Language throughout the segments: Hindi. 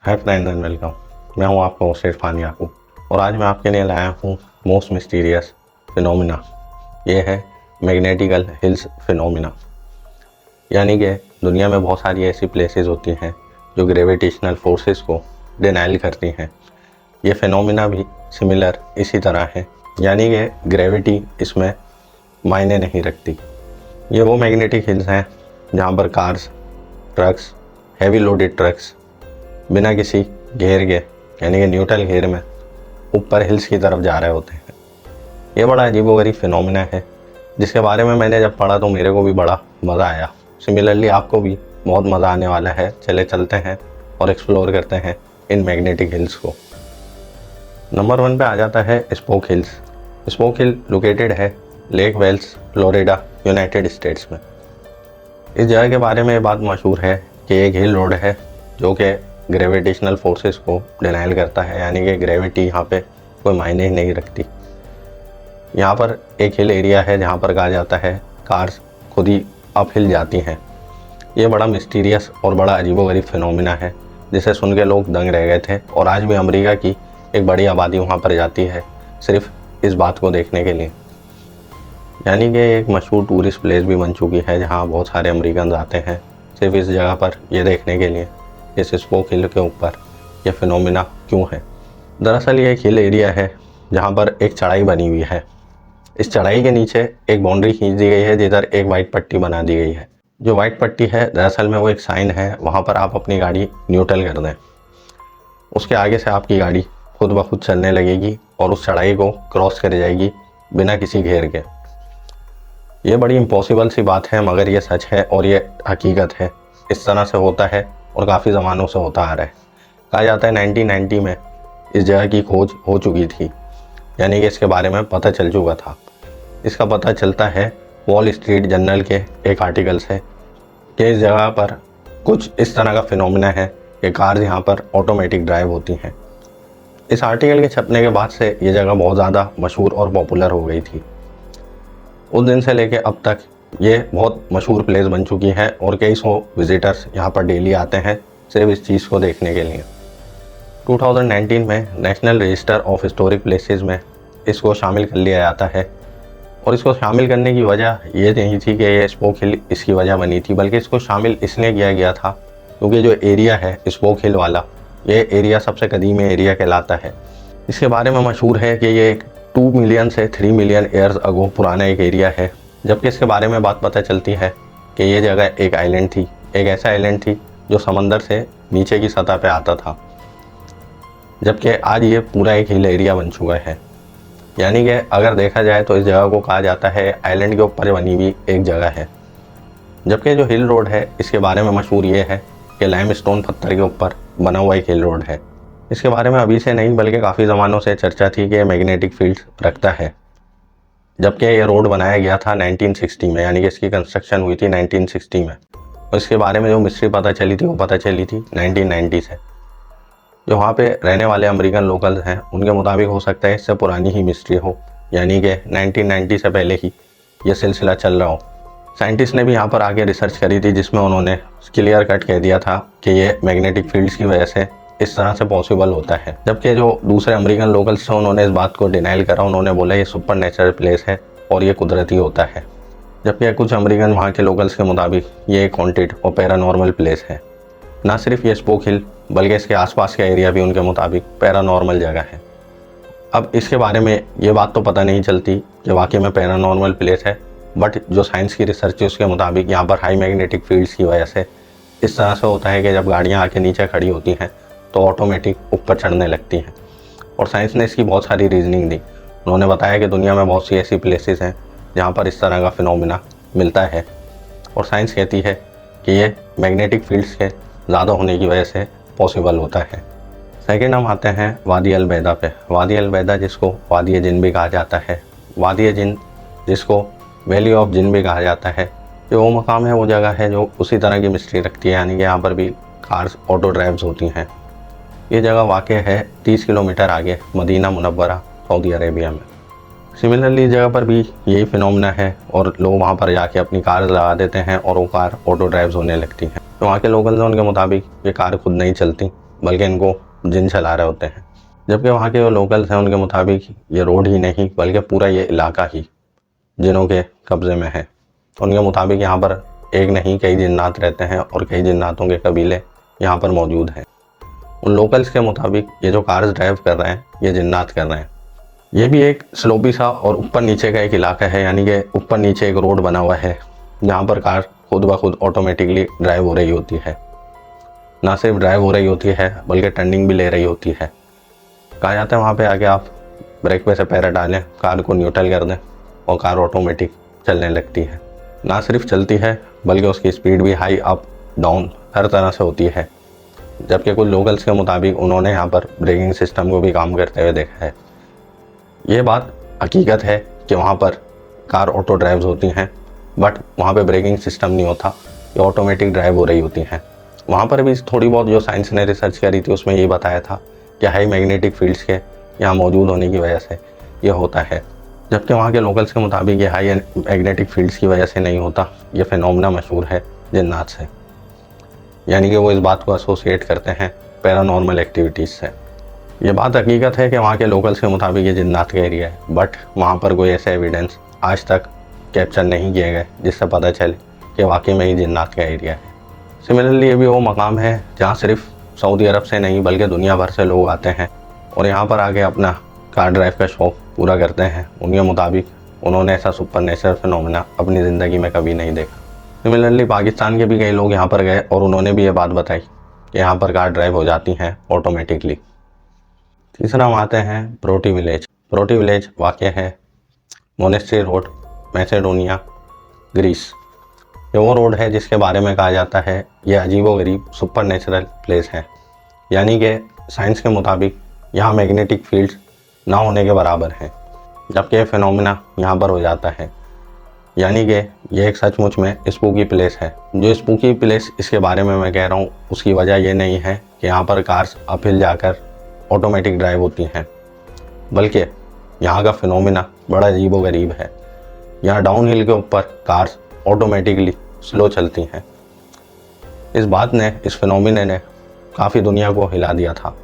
Hi friends and welcome. मैं हूं आपका होस्ट इरफान याकूब और आज मैं आपके लिए लाया हूं मोस्ट मिस्टीरियस फिनोमिना। ये है मैग्नेटिकल हिल्स फिनोमिना। यानी कि दुनिया में बहुत सारी ऐसी प्लेसेस होती हैं जो ग्रेविटेशनल फोर्सेस को डिनाइल करती हैं। ये फिनोमिना भी सिमिलर इसी तरह है, यानी कि ग्रेविटी इसमें मायने नहीं रखती। ये वो मैग्नेटिक हिल्स हैं जहाँ पर cars, trucks, heavy loaded trucks बिना किसी घेर के यानी कि न्यूट्रल घेर में ऊपर हिल्स की तरफ जा रहे होते हैं। ये बड़ा अजीबोगरीब फिनोमिना है जिसके बारे में मैंने जब पढ़ा तो मेरे को भी बड़ा मज़ा आया। सिमिलरली आपको भी बहुत मज़ा आने वाला है। चलते हैं और एक्सप्लोर करते हैं इन मैग्नेटिक हिल्स को। नंबर 1 पे आ जाता है Spook Hills. Spook Hill located है Lake Wales, Florida, United States में। इस जगह के बारे में ये बात मशहूर है कि एक हिल रोड है जो कि ग्रेविटेशनल फोर्सेस को डिनाइल करता है, यानी कि ग्रेविटी यहाँ पे कोई मायने ही नहीं रखती। यहाँ पर एक हिल एरिया है जहाँ पर कहा जाता है कार्स खुद ही अप हिल जाती हैं। ये बड़ा मिस्टीरियस और बड़ा अजीबोगरीब फिनोमिना है जिसे सुन के लोग दंग रह गए थे और आज भी अमेरिका की एक बड़ी आबादी वहाँ पर जाती है सिर्फ इस बात को देखने के लिए। यानी कि एक मशहूर टूरिस्ट प्लेस भी बन चुकी है जहाँ बहुत सारे अमेरिकन आते हैं सिर्फ इस जगह पर ये देखने के लिए इस स्पोक हिल के ऊपर यह फिनोमिना क्यों है। दरअसल ये एक हिल एरिया है जहाँ पर एक चढ़ाई बनी हुई है। इस चढ़ाई के नीचे एक बाउंड्री खींच दी गई है जिधर एक वाइट पट्टी बना दी गई है। जो वाइट पट्टी है दरअसल में वो एक साइन है, वहाँ पर आप अपनी गाड़ी न्यूट्रल कर दें। उसके आगे से आपकी गाड़ी खुद ब खुद चलने लगेगी और उस चढ़ाई को क्रॉस कर जाएगी बिना किसी घेर के। ये बड़ी इम्पॉसिबल सी बात है मगर ये सच है और ये हकीकत है। इस तरह से होता है और काफ़ी ज़मानों से होता आ रहा है। कहा जाता है 1990 में इस जगह की खोज हो चुकी थी, यानी कि इसके बारे में पता चल चुका था। इसका पता चलता है वॉल स्ट्रीट जर्नल के एक आर्टिकल से कि इस जगह पर कुछ इस तरह का फिनोमिना है कि कार्स यहाँ पर ऑटोमेटिक ड्राइव होती हैं। इस आर्टिकल के छपने के बाद से ये जगह बहुत ज़्यादा मशहूर और पॉपुलर हो गई थी। उस दिन से लेके अब तक ये बहुत मशहूर प्लेस बन चुकी है और कई सौ विजिटर्स यहाँ पर डेली आते हैं सिर्फ इस चीज़ को देखने के लिए। 2019 में national register of historic places में इसको शामिल कर लिया जाता है और इसको शामिल करने की वजह ये नहीं थी कि ये स्पोक हिल इसकी वजह बनी थी, बल्कि इसको शामिल इसलिए किया गया था क्योंकि जो एरिया है स्पोक हिल वाला, ये एरिया सबसे कदीम एरिया कहलाता है। इसके बारे में मशहूर है कि ये 2 मिलियन से 3 मिलियन ईयर्स अगो पुराना एक एरिया है। जबकि इसके बारे में बात पता चलती है कि ये जगह एक आइलैंड थी, एक ऐसा आइलैंड थी जो समंदर से नीचे की सतह पे आता था, जबकि आज ये पूरा एक हिल एरिया बन चुका है। यानी कि अगर देखा जाए तो इस जगह को कहा जाता है आइलैंड के ऊपर बनी हुई एक जगह है। जबकि जो हिल रोड है इसके बारे में मशहूर ये है कि लाइमस्टोन पत्थर के ऊपर बना हुआ एक हिल रोड है। इसके बारे में अभी से नहीं बल्कि काफ़ी ज़मानों से चर्चा थी कि मैग्नेटिक फील्ड रखता है। जबकि ये रोड बनाया गया था 1960 में, यानी कि इसकी कंस्ट्रक्शन हुई थी 1960 में। और इसके बारे में जो मिस्ट्री पता चली थी वो पता चली थी 1990 से। जो वहाँ पे रहने वाले अमेरिकन लोकल्स हैं उनके मुताबिक हो सकता है इससे पुरानी ही मिस्ट्री हो, यानी कि 1990 से पहले ही ये सिलसिला चल रहा हो। साइंटिस्ट ने भी यहाँ पर आगे रिसर्च करी थी जिसमें उन्होंने क्लियर कट कह दिया था कि ये मैग्नेटिक फील्ड्स की वजह से इस तरह से पॉसिबल होता है। जबकि जो दूसरे अमेरिकन लोकल्स थे उन्होंने इस बात को डिनाइल करा। उन्होंने बोला ये सुपर नेचुरल प्लेस है और ये कुदरती होता है। जबकि कुछ अमेरिकन वहाँ के लोकल्स के मुताबिक ये एक हॉन्टेड और पैरानॉर्मल प्लेस है। ना सिर्फ ये स्पोक हिल बल्कि इसके आसपास का एरिया भी उनके मुताबिक पैरानॉर्मल जगह है। अब इसके बारे में ये बात तो पता नहीं चलती कि वाकई में पैरानॉर्मल प्लेस है, बट जो साइंस की रिसर्च है उसके मुताबिक यहाँ पर हाई मैग्नेटिक फील्ड्स की वजह से इस तरह से होता है कि जब गाड़ियाँ आके नीचे खड़ी होती हैं तो ऑटोमेटिक ऊपर चढ़ने लगती हैं। और साइंस ने इसकी बहुत सारी रीजनिंग दी। उन्होंने बताया कि दुनिया में बहुत सी ऐसी प्लेसेस हैं जहाँ पर इस तरह का फिनोमिना मिलता है और साइंस कहती है कि ये मैग्नेटिक फील्ड्स के ज़्यादा होने की वजह से पॉसिबल होता है। सेकेंड हम आते हैं वादी अल बैदा पे। वादी अल बैदा जिसको वादी जिन भी कहा जाता है, वादी जिन जिसको वैली ऑफ जिन भी कहा जाता है, ये वो मकाम है, वो जगह है जो उसी तरह की मिस्ट्री रखती है, यानी कि यहाँ पर भी कार्स ऑटो ड्राइव्स होती हैं। ये जगह वाक़ है 30 किलोमीटर आगे मदीना मुनव्वरा, सऊदी अरेबिया में। सिमिलरली इस जगह पर भी यही फिनोमिना है और लोग वहाँ पर जाके अपनी कार लगा देते हैं और वो कार ऑटो ड्राइव्स होने लगती हैं। तो वहाँ के लोकल हैं उनके मुताबिक ये कार खुद नहीं चलती, बल्कि इनको जिन चला रहे होते हैं। जबकि वहाँ के जो लोकल्स हैं उनके मुताबिक ये रोड ही नहीं बल्कि पूरा ये इलाका ही जिनों के कब्ज़े में है। उनके मुताबिक यहाँ पर एक नहीं कई जिन्नात रहते हैं और कई जिन्नातों के कबीले यहाँ पर मौजूद हैं। उन लोकल्स के मुताबिक ये जो कार्स ड्राइव कर रहे हैं ये जिन्नात कर रहे हैं। ये भी एक स्लोपी सा और ऊपर नीचे का एक इलाका है, यानी कि ऊपर नीचे एक रोड बना हुआ है जहाँ पर कार खुद ब खुद ऑटोमेटिकली ड्राइव हो रही होती है। ना सिर्फ ड्राइव हो रही होती है बल्कि टर्निंग भी ले रही होती है। कहा जाता है वहाँ पे आके आप ब्रेक पे से पैर डालें, कार को न्यूट्रल कर दें और कार ऑटोमेटिक चलने लगती है। ना सिर्फ चलती है बल्कि उसकी स्पीड भी हाई अप डाउन हर तरह से होती है। जबकि कुछ लोकल्स के मुताबिक उन्होंने यहाँ पर ब्रेकिंग सिस्टम को भी काम करते हुए देखा है। ये बात हकीकत है कि वहाँ पर कार ऑटो ड्राइव्स होती हैं, बट वहाँ पे ब्रेकिंग सिस्टम नहीं होता, ये ऑटोमेटिक ड्राइव हो रही होती हैं। वहाँ पर भी थोड़ी बहुत जो साइंस ने रिसर्च करी थी उसमें ये बताया था कि हाई मैग्नेटिक फील्ड्स के यहाँ मौजूद होने की वजह से ये होता है। जबकि वहाँ के लोकल्स के मुताबिक ये हाई मैग्नेटिक फील्ड्स की वजह से नहीं होता, ये फिनोमेना मशहूर है जिन्नात से, यानी कि वो इस बात को एसोसिएट करते हैं पैरानॉर्मल एक्टिविटीज़ से। ये बात हकीकत है कि वहाँ के लोकल्स के मुताबिक ये जिन्नात का एरिया है, बट वहाँ पर कोई ऐसे एविडेंस आज तक कैप्चर नहीं किए गए जिससे पता चले कि वाकई में ही जिन्नात का एरिया है। सिमिलरली ये भी वो मकाम है जहाँ सिर्फ सऊदी अरब से नहीं बल्कि दुनिया भर से लोग आते हैं और यहाँ पर आके अपना कार ड्राइव का शौक़ पूरा करते हैं। उनके मुताबिक उन्होंने ऐसा सुपर नेचुरल फिनोमेना अपनी ज़िंदगी में कभी नहीं देखा। सिमिलरली पाकिस्तान के भी कई लोग यहाँ पर गए और उन्होंने भी ये बात बताई कि यहाँ पर कार ड्राइव हो जाती हैं ऑटोमेटिकली। तीसरा हम आते हैं प्रोटी विलेज। प्रोटी विलेज वाक़ है मोनेस्ट्री रोड, मैसेडोनिया, ग्रीस। ये वो रोड है जिसके बारे में कहा जाता है ये अजीबोगरीब सुपर नेचुरल प्लेस है, यानी कि साइंस के मुताबिक यहाँ मैग्नेटिक फील्ड्स ना होने के बराबर हैं, जबकि ये फिनोमेना यहाँ पर हो जाता है। यानी कि ये एक सचमुच में स्पूकी प्लेस है। जो स्पूकी प्लेस इसके बारे में मैं कह रहा हूँ उसकी वजह ये नहीं है कि यहाँ पर कार्स अपहिल जाकर ऑटोमेटिक ड्राइव होती हैं, बल्कि यहाँ का फिनोमेना बड़ा अजीबोगरीब है। यहाँ डाउन हिल के ऊपर कार्स ऑटोमेटिकली स्लो चलती हैं। इस बात ने, इस फिनोमेना ने काफ़ी दुनिया को हिला दिया था।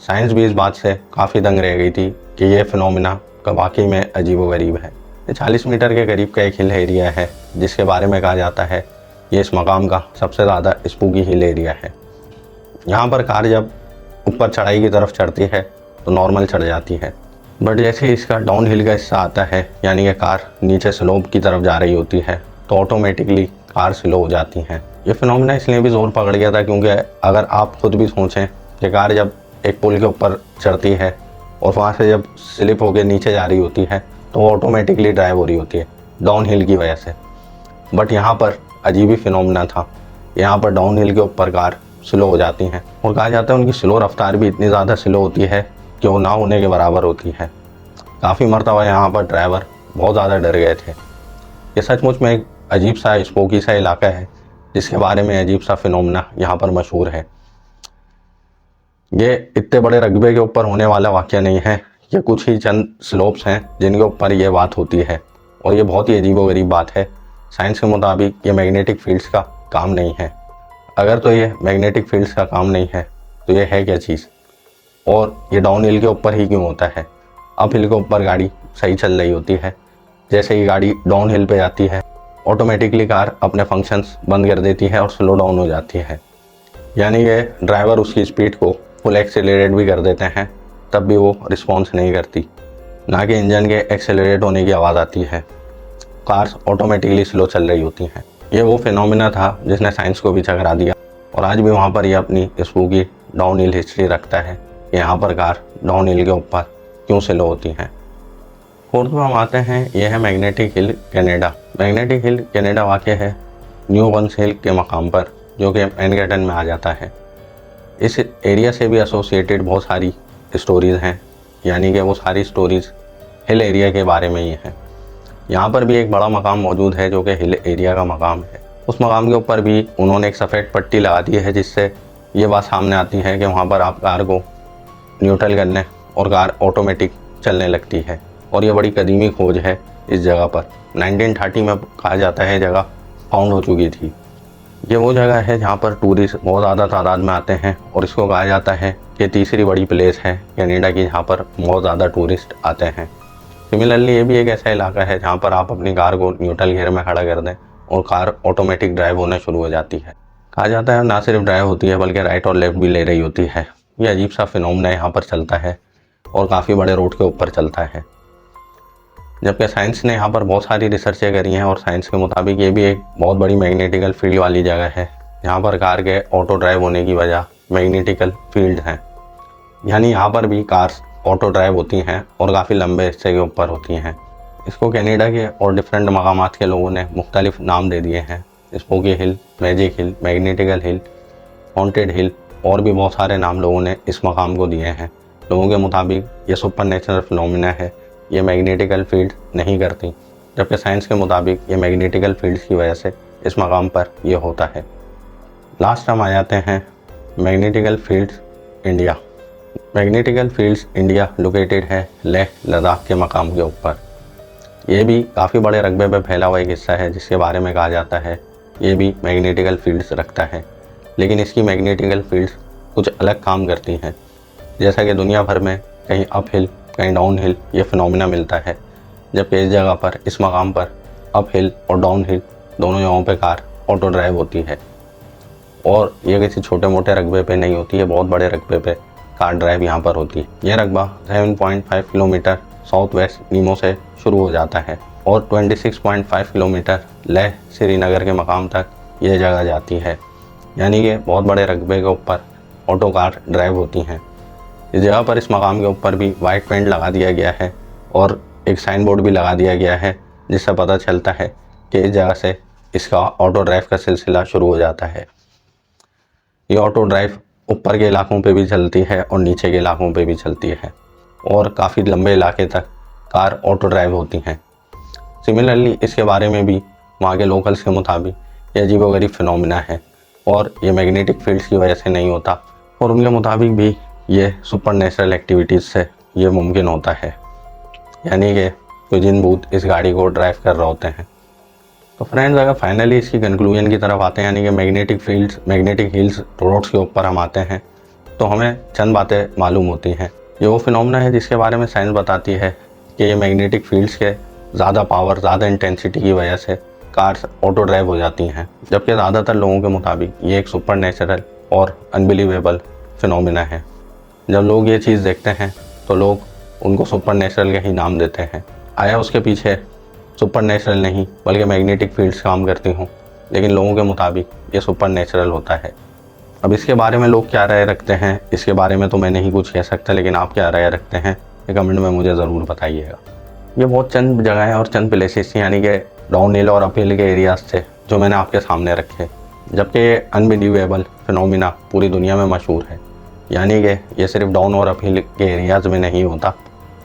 साइंस भी इस बात से काफ़ी दंग रह गई थी कि ये फिनोमेना का वाकई में अजीबोगरीब है। ये 40 मीटर के करीब का एक हिल एरिया है जिसके बारे में कहा जाता है ये इस मकाम का सबसे ज़्यादा स्पूकी हिल एरिया है। यहाँ पर कार जब ऊपर चढ़ाई की तरफ चढ़ती है तो नॉर्मल चढ़ जाती है, बट जैसे ही इसका डाउन हिल का हिस्सा आता है यानी कि कार नीचे स्लोप की तरफ जा रही होती है तो ऑटोमेटिकली कार स्लो हो जाती हैं। ये फिनोमेना इसलिए भी जोर पकड़ गया था क्योंकि अगर आप खुद भी सोचें कि कार जब एक पुल के ऊपर चढ़ती है और वहाँ से जब स्लिप होकर नीचे जा रही होती है तो वो ऑटोमेटिकली ड्राइव हो रही होती है डाउन हिल की वजह से। बट यहाँ पर अजीब ही फिनोमेना था, यहाँ पर डाउन हिल के ऊपर कार स्लो हो जाती हैं और कहा जाता है उनकी स्लो रफ्तार भी इतनी ज़्यादा स्लो होती है कि वो ना होने के बराबर होती है। काफ़ी मरतबा यहाँ पर ड्राइवर बहुत ज़्यादा डर गए थे। ये सचमुच में एक अजीब सा स्पोकी सा इलाका है जिसके बारे में अजीब सा फिनोमेना यहाँ पर मशहूर है। ये इतने बड़े रकबे के ऊपर होने वाला वाक़या नहीं है, ये कुछ ही चंद स्लोप्स हैं जिनके ऊपर ये बात होती है और ये बहुत ही अजीबोगरीब बात है। साइंस के मुताबिक ये मैग्नेटिक फील्ड्स का काम नहीं है। अगर तो ये मैग्नेटिक फील्ड्स का काम नहीं है तो ये है क्या चीज़, और ये डाउन हिल के ऊपर ही क्यों होता है? अप हिल के ऊपर गाड़ी सही चल रही होती है, जैसे ही गाड़ी डाउन हिल पे जाती है ऑटोमेटिकली कार अपने फंक्शंस बंद कर देती है और स्लो डाउन हो जाती है। यानी कि ड्राइवर उसकी स्पीड को फुल एक्सेलरेट भी कर देते हैं तब भी वो रिस्पॉन्स नहीं करती, ना कि इंजन के एक्सेलरेट होने की आवाज़ आती है। कार्स ऑटोमेटिकली स्लो चल रही होती हैं। ये वो फिनोमेना था जिसने साइंस को भी चकरा दिया और आज भी वहाँ पर ये अपनी स्पूकी डाउन हिल हिस्ट्री रखता है कि यहाँ पर कार डाउन हिल के ऊपर क्यों स्लो होती हैं। फोर्थ में हम आते हैं, ये है magnetic hill Canada. Magnetic hill Canada वाक़ है न्यू वंस हिल के मकाम पर जो कि मैनहट्टन में आ जाता है। इस एरिया से भी एसोसिएटेड बहुत सारी स्टोरीज़ हैं, यानी कि वो सारी स्टोरीज़ हिल एरिया के बारे में ही हैं। यहाँ पर भी एक बड़ा मकाम मौजूद है जो कि हिल एरिया का मकाम है। उस मकाम के ऊपर भी उन्होंने एक सफ़ेद पट्टी लगा दी है जिससे ये बात सामने आती है कि वहाँ पर आप कार को न्यूट्रल करने और कार ऑटोमेटिक चलने लगती है। और ये बड़ी कदीमी खोज है इस जगह पर। 1930 में कहा जाता है जगह फाउंड हो चुकी थी। ये वो जगह है जहाँ पर टूरिस्ट बहुत ज़्यादा तादाद में आते हैं और इसको कहा जाता है कि तीसरी बड़ी प्लेस है कनाडा की जहाँ पर बहुत ज़्यादा टूरिस्ट आते हैं। सिमिलरली ये भी एक ऐसा इलाका है जहाँ पर आप अपनी कार को न्यूट्रल गियर में खड़ा कर दें और कार ऑटोमेटिक ड्राइव होना शुरू हो जाती है। कहा जाता है ना सिर्फ ड्राइव होती है बल्कि राइट और लेफ्ट भी ले रही होती है। ये अजीब सा फिनोमेना यहाँ पर चलता है और काफ़ी बड़े रोड के ऊपर चलता है। जबकि साइंस ने यहाँ पर बहुत सारी रिसर्चें करी हैं और साइंस के मुताबिक ये भी एक बहुत बड़ी मैग्नेटिकल फील्ड वाली जगह है जहाँ पर कार के ऑटो ड्राइव होने की वजह मैग्नेटिकल फील्ड हैं। यानी यहाँ पर भी कार्स ऑटो ड्राइव होती हैं और काफ़ी लंबे हिस्से के ऊपर होती हैं। इसको कनाडा के और डिफरेंट मकामात के लोगों ने मुख्तलिफ नाम दे दिए हैं। स्पोकी हिल, मैजिक हिल, मैग्नेटिकल हिल, हॉन्टेड हिल और भी बहुत सारे नाम लोगों ने इस मकाम को दिए हैं। लोगों के मुताबिक ये सुपर नेचुरल फिनोमिना है, ये मैग्नेटिकल फील्ड नहीं करती, जबकि साइंस के मुताबिक ये मैग्नेटिकल फील्ड्स की वजह से इस मकाम पर यह होता है। लास्ट हम आ जाते हैं magnetical fields India. Magnetical fields India located है लेह लद्दाख के मकाम के ऊपर। ये भी काफ़ी बड़े रकबे पर फैला हुआ एक हिस्सा है जिसके बारे में कहा जाता है ये भी मैग्नेटिकल फील्ड्स रखता है, लेकिन इसकी मैग्नेटिकल फील्ड्स कुछ अलग काम करती हैं। जैसा कि दुनिया भर में कहीं अप हिल कहीं डाउन हिल ये फिनोमिना मिलता है, जबकि इस जगह पर इस मकाम पर अप हिल और डाउन हिल दोनों जगहों पर कार ऑटो ड्राइव होती है। और ये किसी छोटे मोटे रकबे पे नहीं होती है, बहुत बड़े रकबे पे कार ड्राइव यहाँ पर होती है। यह रकबा 7.5 किलोमीटर साउथ वेस्ट नीमो से शुरू हो जाता है और 26.5 किलोमीटर लेह श्रीनगर के मकाम तक यह जगह जाती है। यानी कि बहुत बड़े रकबे के ऊपर ऑटो कार ड्राइव होती हैं। इस जगह पर इस मकाम के ऊपर भी वाइट पेंट लगा दिया गया है और एक साइन बोर्ड भी लगा दिया गया है जिससे पता चलता है कि इस जगह से इसका ऑटो ड्राइव का सिलसिला शुरू हो जाता है। ये ऑटो ड्राइव ऊपर के इलाकों पे भी चलती है और नीचे के इलाकों पे भी चलती है और काफ़ी लंबे इलाके तक कार ऑटो ड्राइव होती हैं। सिमिलरली इसके बारे में भी वहाँ के लोकल्स के मुताबिक ये अजीबोगरीब फिनोमिना है और ये मैग्नेटिक फील्ड्स की वजह से नहीं होता और उनके मुताबिक भी ये सुपर नेचुरल एक्टिविटीज़ से ये मुमकिन होता है। यानी कि कोई जिन भूत इस गाड़ी को ड्राइव कर रहे होते हैं। तो फ्रेंड्स अगर फाइनली इसकी कंक्लूजन की तरफ आते हैं यानी कि magnetic fields magnetic hills roads के ऊपर हम आते हैं तो हमें चंद बातें मालूम होती हैं। ये वो फिनोमेना है जिसके बारे में साइंस बताती है कि ये मैग्नेटिक फील्ड्स के ज़्यादा पावर ज़्यादा इंटेंसिटी की वजह से कार्स ऑटो ड्राइव हो जाती हैं, जबकि ज़्यादातर लोगों के मुताबिक ये एक सुपर नेचुरल और अनबिलीवेबल फिनोमेना है। जब लोग ये चीज़ देखते हैं तो लोग उनको सुपर नेचुरल के ही नाम देते हैं। आया उसके पीछे सुपर नेचुरल नहीं बल्कि मैग्नेटिक फील्ड्स काम करती हूँ, लेकिन लोगों के मुताबिक ये सुपर नेचुरल होता है। अब इसके बारे में लोग क्या राय रखते हैं इसके बारे में तो मैं नहीं कुछ कह सकता, लेकिन आप क्या राय रखते हैं ये कमेंट में मुझे ज़रूर बताइएगा। ये बहुत चंद जगहें और चंद प्लेसेस यानी कि डाउन हिल और अप हिल के एरियाज थे जो मैंने आपके सामने रखे, जबकि ये अनबिलीवेबल फिनोमिना पूरी दुनिया में मशहूर है। यानी कि ये सिर्फ डाउन और अप हिल के एरियाज़ में नहीं होता,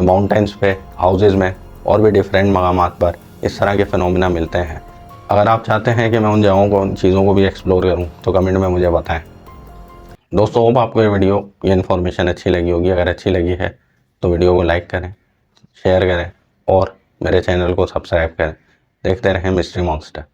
माउंटेन्स पे, हाउसेज़ में और भी डिफरेंट मकामात पर इस तरह के फिनोमिना मिलते हैं। अगर आप चाहते हैं कि मैं उन जगहों को उन चीज़ों को भी एक्सप्लोर करूं तो कमेंट में मुझे बताएं। दोस्तों होप आपको ये इन्फॉर्मेशन अच्छी लगी होगी। अगर अच्छी लगी है तो वीडियो को लाइक करें, शेयर करें और मेरे चैनल को सब्सक्राइब करें। देखते रहें मिस्ट्री मॉन्स्टर।